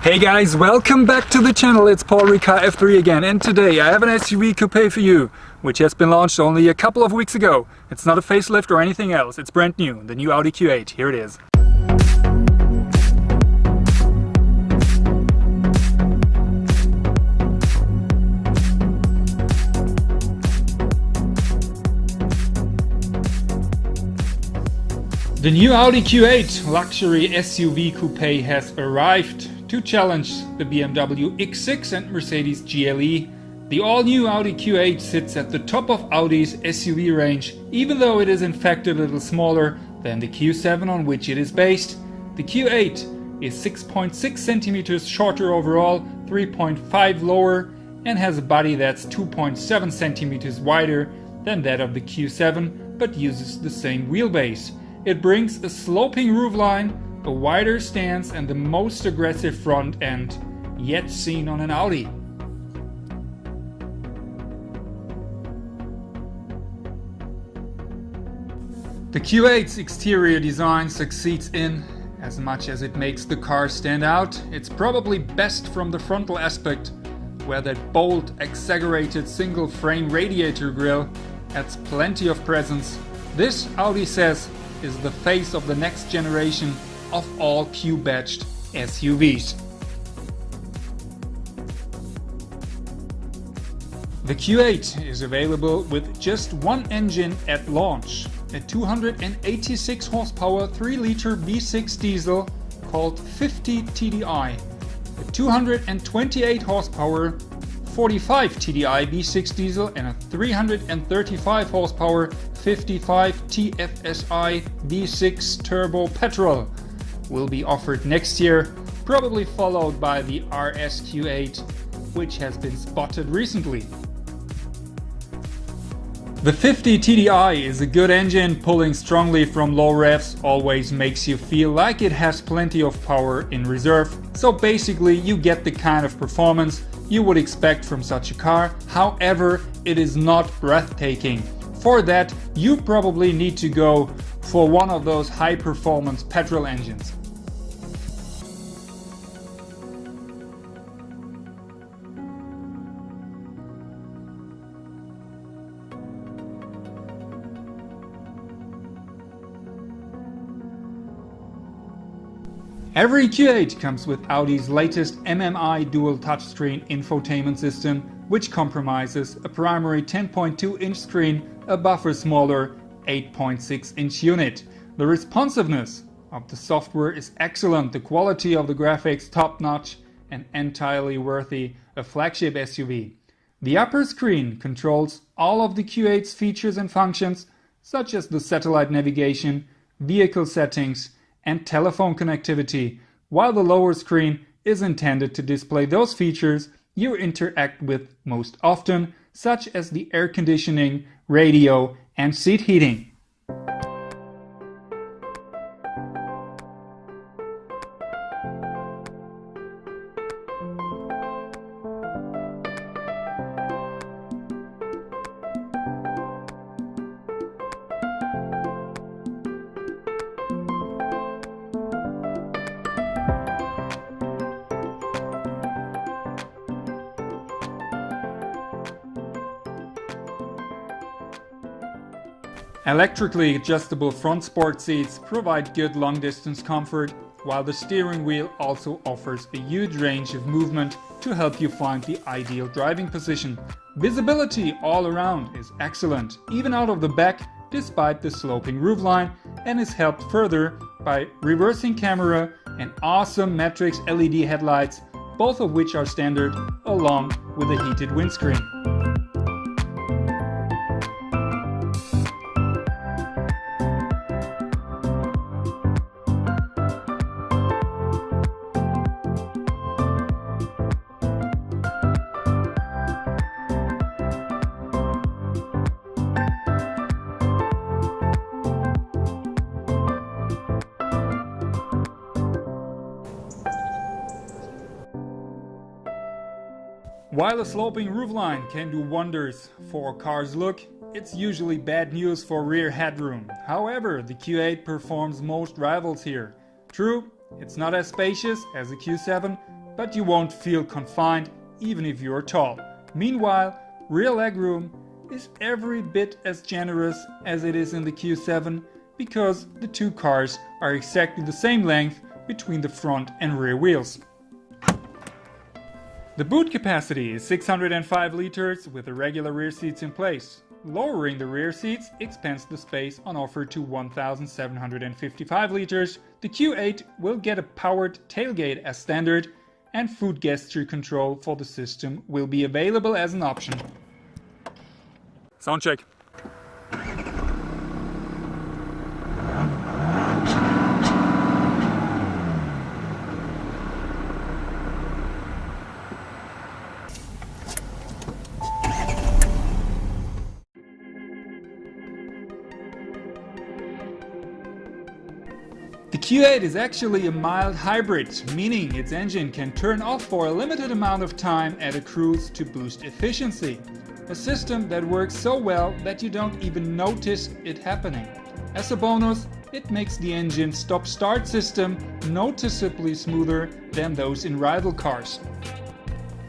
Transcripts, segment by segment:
Hey guys, welcome back to the channel. It's Paul Ricard F3 again, and today I have an SUV coupe for you, which has been launched only a couple of weeks ago. It's not a facelift or anything else, it's brand new, the new Audi Q8. Here it is. The new Audi Q8 luxury SUV coupe has arrived to challenge the BMW X6 and Mercedes GLE. The all-new Audi Q8 sits at the top of Audi's SUV range, even though it is in fact a little smaller than the Q7 on which it is based. The Q8 is 6.6 centimeters shorter overall, 3.5 lower, and has a body that's 2.7 centimeters wider than that of the Q7, but uses the same wheelbase. It brings a sloping roofline, a wider stance and the most aggressive front end yet seen on an Audi. The Q8's exterior design succeeds in as much as it makes the car stand out. It's probably best from the frontal aspect, where that bold, exaggerated single frame radiator grille adds plenty of presence. This, Audi says, is the face of the next generation of all Q-badged SUVs. The Q8 is available with just one engine at launch, a 286 horsepower 3-liter V6 diesel called 50 TDI, a 228 horsepower 45 TDI V6 diesel and a 335 horsepower 55 TFSI V6 turbo petrol will be offered next year, probably followed by the RS Q8, which has been spotted recently. The 50 TDI is a good engine, pulling strongly from low revs always makes you feel like it has plenty of power in reserve, so basically you get the kind of performance you would expect from such a car. However, it is not breathtaking. For that, you probably need to go for one of those high-performance petrol engines. Every Q8 comes with Audi's latest MMI dual touchscreen infotainment system, which compromises a primary 10.2-inch screen above a smaller 8.6-inch unit. The responsiveness of the software is excellent, the quality of the graphics top-notch and entirely worthy a flagship SUV. The upper screen controls all of the Q8's features and functions, such as the satellite navigation, vehicle settings, and telephone connectivity, while the lower screen is intended to display those features you interact with most often, such as the air conditioning, radio, and seat heating. Electrically adjustable front sport seats provide good long-distance comfort, while the steering wheel also offers a huge range of movement to help you find the ideal driving position. Visibility all around is excellent, even out of the back, despite the sloping roofline, and is helped further by reversing camera and awesome Matrix LED headlights, both of which are standard, along with a heated windscreen. While a sloping roofline can do wonders for a car's look, it's usually bad news for rear headroom. However, the Q8 performs most rivals here. True, it's not as spacious as the Q7, but you won't feel confined even if you're tall. Meanwhile, rear legroom is every bit as generous as it is in the Q7 because the two cars are exactly the same length between the front and rear wheels. The boot capacity is 605 liters with the regular rear seats in place. Lowering the rear seats expands the space on offer to 1,755 liters. The Q8 will get a powered tailgate as standard, and foot gesture control for the system will be available as an option. Sound check. The Q8 is actually a mild hybrid, meaning its engine can turn off for a limited amount of time at a cruise to boost efficiency. A system that works so well that you don't even notice it happening. As a bonus, it makes the engine stop-start system noticeably smoother than those in rival cars.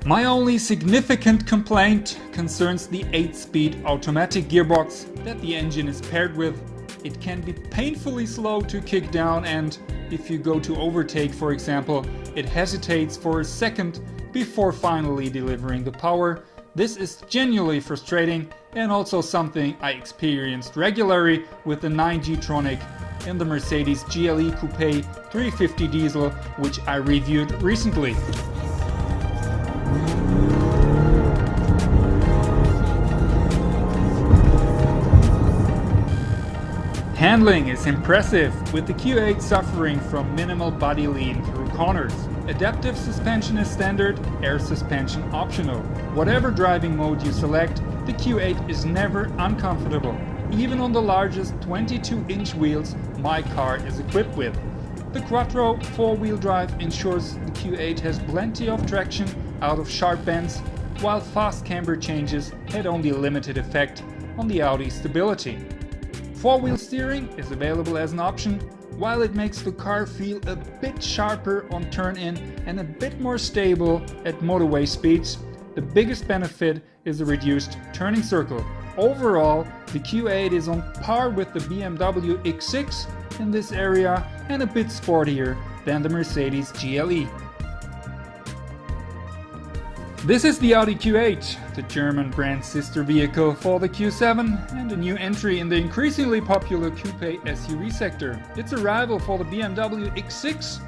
My only significant complaint concerns the 8-speed automatic gearbox that the engine is paired with. It can be painfully slow to kick down, and if you go to overtake, for example, it hesitates for a second before finally delivering the power. This is genuinely frustrating and also something I experienced regularly with the 9G-tronic in the Mercedes GLE Coupe 350 diesel, which I reviewed recently. Handling is impressive, with the Q8 suffering from minimal body lean through corners. Adaptive suspension is standard, air suspension optional. Whatever driving mode you select, the Q8 is never uncomfortable, even on the largest 22-inch wheels my car is equipped with. The quattro 4-wheel drive ensures the Q8 has plenty of traction out of sharp bends, while fast camber changes had only a limited effect on the Audi stability. 4-wheel steering is available as an option. While it makes the car feel a bit sharper on turn-in and a bit more stable at motorway speeds, the biggest benefit is the reduced turning circle. Overall, the Q8 is on par with the BMW X6 in this area and a bit sportier than the Mercedes GLE. This is the Audi Q8, the German brand sister vehicle for the Q7 and a new entry in the increasingly popular coupe SUV sector. It's a rival for the BMW X6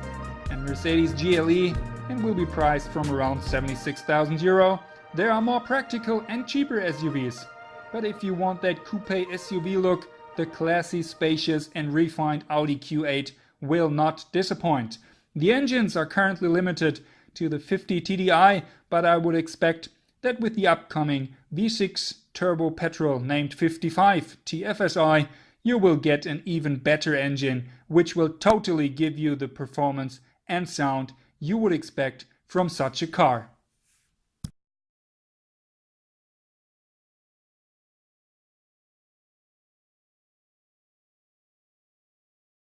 and Mercedes GLE and will be priced from around €76,000. There are more practical and cheaper SUVs, but if you want that coupe SUV look, the classy, spacious and refined Audi Q8 will not disappoint. The engines are currently limited to the 50 TDI, but I would expect that with the upcoming V6 turbo petrol named 55 TFSI, you will get an even better engine, which will totally give you the performance and sound you would expect from such a car.